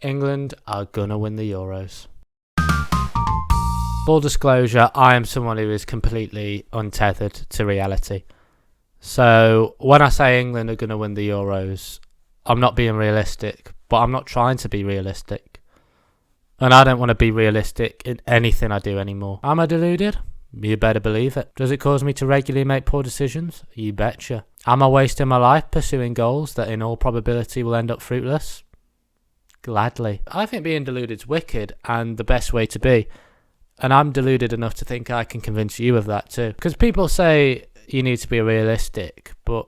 England are gonna win the Euros. Full disclosure, I am someone who is completely untethered to reality. So when I say England are gonna win the Euros, I'm not being realistic, but I'm not trying to be realistic. And I don't want to be realistic in anything I do anymore. Am I deluded? You better believe it. Does it cause me to regularly make poor decisions? You betcha. Am I wasting my life pursuing goals that in all probability will end up fruitless? Gladly. I think being deluded's wicked and the best way to be. And I'm deluded enough to think I can convince you of that too. Because people say you need to be realistic, but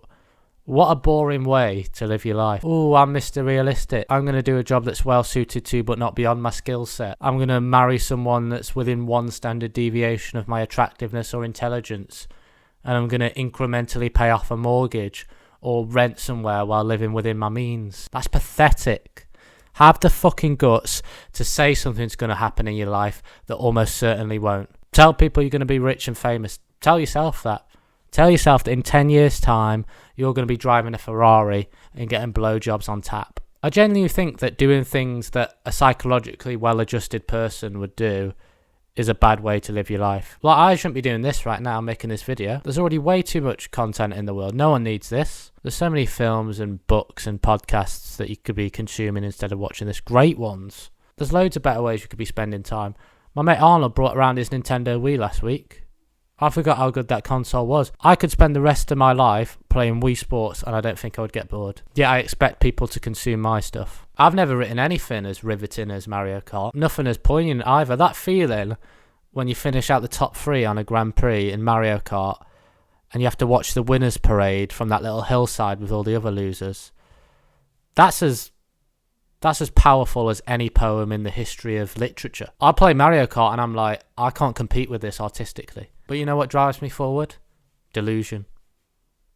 what a boring way to live your life. Oh, I'm Mr. Realistic. I'm going to do a job that's well suited to but not beyond my skill set. I'm going to marry someone that's within one standard deviation of my attractiveness or intelligence. And I'm going to incrementally pay off a mortgage or rent somewhere while living within my means. That's pathetic. Have the fucking guts to say something's going to happen in your life that almost certainly won't. Tell people you're going to be rich and famous. Tell yourself that. Tell yourself that in 10 years' time, you're going to be driving a Ferrari and getting blowjobs on tap. I genuinely think that doing things that a psychologically well-adjusted person would do is a bad way to live your life. Like, I shouldn't be doing this right now, making this video. There's already way too much content in the world. No one needs this. There's so many films and books and podcasts that you could be consuming instead of watching this. Great ones. There's loads of better ways you could be spending time. My mate Arnold brought around his Nintendo Wii last week. I forgot how good that console was. I could spend the rest of my life playing Wii Sports and I don't think I would get bored. Yet I expect people to consume my stuff. I've never written anything as riveting as Mario Kart. Nothing as poignant either. That feeling when you finish out the top 3 on a Grand Prix in Mario Kart and you have to watch the winners parade from that little hillside with all the other losers. That's as powerful as any poem in the history of literature. I play Mario Kart and I'm like, I can't compete with this artistically. But you know what drives me forward? Delusion.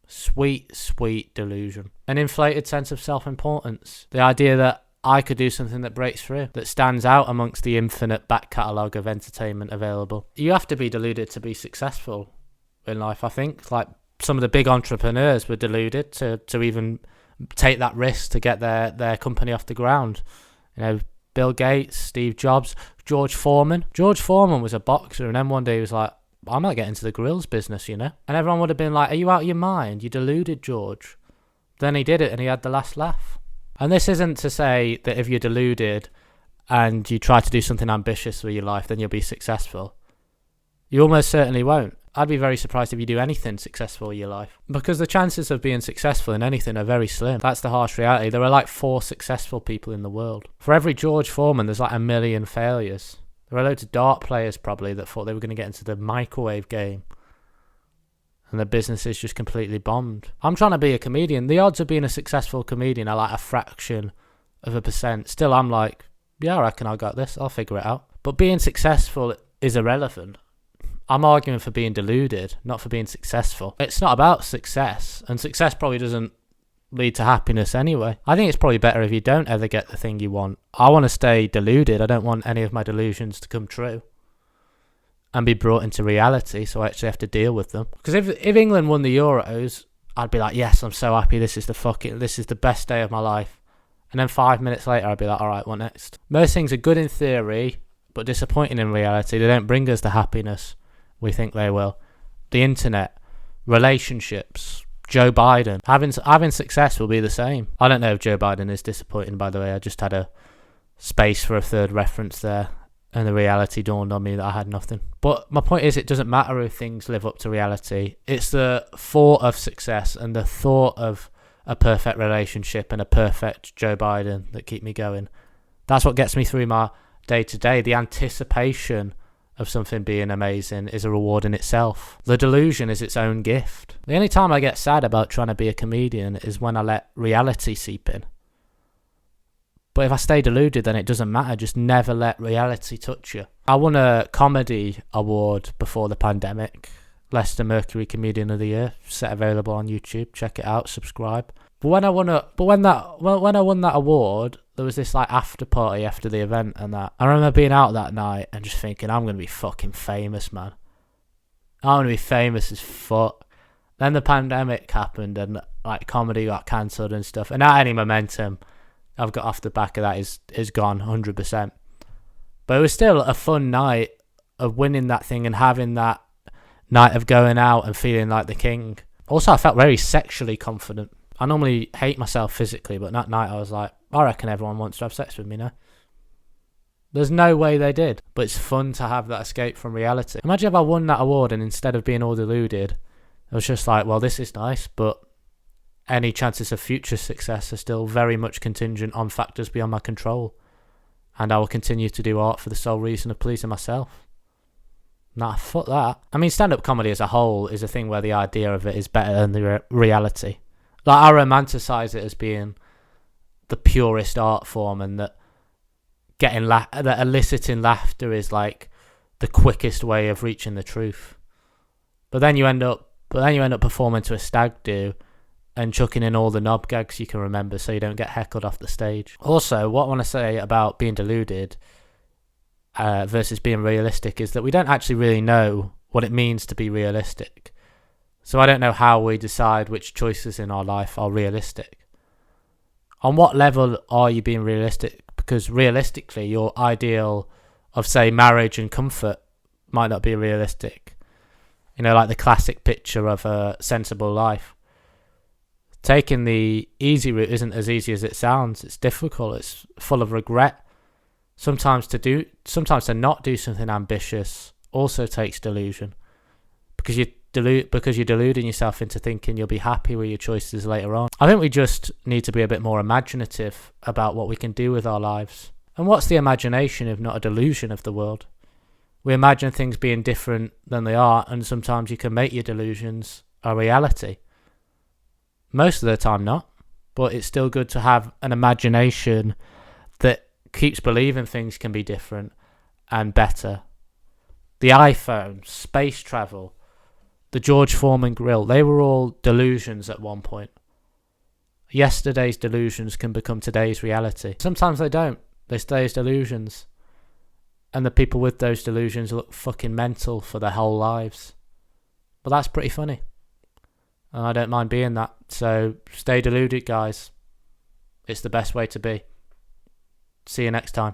Sweet, sweet delusion. An inflated sense of self-importance. The idea that I could do something that breaks through, that stands out amongst the infinite back catalogue of entertainment available. You have to be deluded to be successful in life, I think. Like, some of the big entrepreneurs were deluded to even take that risk to get their company off the ground. You know, Bill Gates, Steve Jobs, George Foreman. George Foreman was a boxer, and then one day he was like, I might get into the grills business, you know? And everyone would have been like, are you out of your mind? You deluded, George. Then he did it and he had the last laugh. And this isn't to say that if you're deluded and you try to do something ambitious with your life, then you'll be successful. You almost certainly won't. I'd be very surprised if you do anything successful in your life. Because the chances of being successful in anything are very slim. That's the harsh reality. There are like 4 successful people in the world. For every George Foreman, there's like 1 million failures. There are loads of dart players probably that thought they were going to get into the microwave game and the business is just completely bombed. I'm trying to be a comedian. The odds of being a successful comedian are like a fraction of a percent. Still, I'm like, yeah, I reckon I got this. I'll figure it out. But being successful is irrelevant. I'm arguing for being deluded, not for being successful. It's not about success, and success probably doesn't lead to happiness anyway. I think it's probably better if you don't ever get the thing you want. I want to stay deluded. I don't want any of my delusions to come true and be brought into reality, so I actually have to deal with them. Because if England won the Euros, I'd be like, yes, I'm so happy. This is the best day of my life. And then 5 minutes later, I'd be like, all right, what next? Most things are good in theory, but disappointing in reality. They don't bring us the happiness we think they will. The internet, relationships, Joe Biden. Having success will be the same. I don't know if Joe Biden is disappointing, by the way. I just had a space for a third reference there, and the reality dawned on me that I had nothing. But my point is, it doesn't matter if things live up to reality. It's the thought of success and the thought of a perfect relationship and a perfect Joe Biden that keep me going. That's what gets me through my day-to-day. The anticipation of something being amazing is a reward in itself. The delusion is its own gift. The only time I get sad about trying to be a comedian is when I let reality seep in. But if I stay deluded, then it doesn't matter. Just never let reality touch you. I won a comedy award before the pandemic. Leicester Mercury Comedian of the Year. Set available on YouTube. Check it out. Subscribe. But when I won that award, there was this like after party after the event and that. I remember being out that night and just thinking, I'm gonna be fucking famous, man. I'm gonna be famous as fuck. Then the pandemic happened and like comedy got cancelled and stuff. And without any momentum, I've got off the back of that is gone 100%. But it was still a fun night of winning that thing and having that night of going out and feeling like the king. Also, I felt very sexually confident. I normally hate myself physically, but that night I was like, I reckon everyone wants to have sex with me now. There's no way they did, but it's fun to have that escape from reality. Imagine if I won that award and instead of being all deluded, I was just like, well, this is nice, but any chances of future success are still very much contingent on factors beyond my control. And I will continue to do art for the sole reason of pleasing myself. Nah, fuck that. I mean, stand-up comedy as a whole is a thing where the idea of it is better than the reality. Like, I romanticize it as being the purest art form, and that that eliciting laughter is like the quickest way of reaching the truth. But then you end up performing to a stag do and chucking in all the knob gags you can remember so you don't get heckled off the stage. Also, what I want to say about being deluded versus being realistic is that we don't actually really know what it means to be realistic. So I don't know how we decide which choices in our life are realistic. On what level are you being realistic? Because realistically, your ideal of, say, marriage and comfort might not be realistic. You know, like the classic picture of a sensible life. Taking the easy route isn't as easy as it sounds. It's difficult. It's full of regret. Sometimes to not do something ambitious also takes delusion, because you're deluding yourself into thinking you'll be happy with your choices later on. I think we just need to be a bit more imaginative about what we can do with our lives. And what's the imagination if not a delusion of the world? We imagine things being different than they are, and sometimes you can make your delusions a reality. Most of the time not, but it's still good to have an imagination that keeps believing things can be different and better. The iPhone, space travel, the George Foreman grill, they were all delusions at one point. Yesterday's delusions can become today's reality. Sometimes they don't. They stay as delusions. And the people with those delusions look fucking mental for their whole lives. But that's pretty funny. And I don't mind being that. So stay deluded, guys. It's the best way to be. See you next time.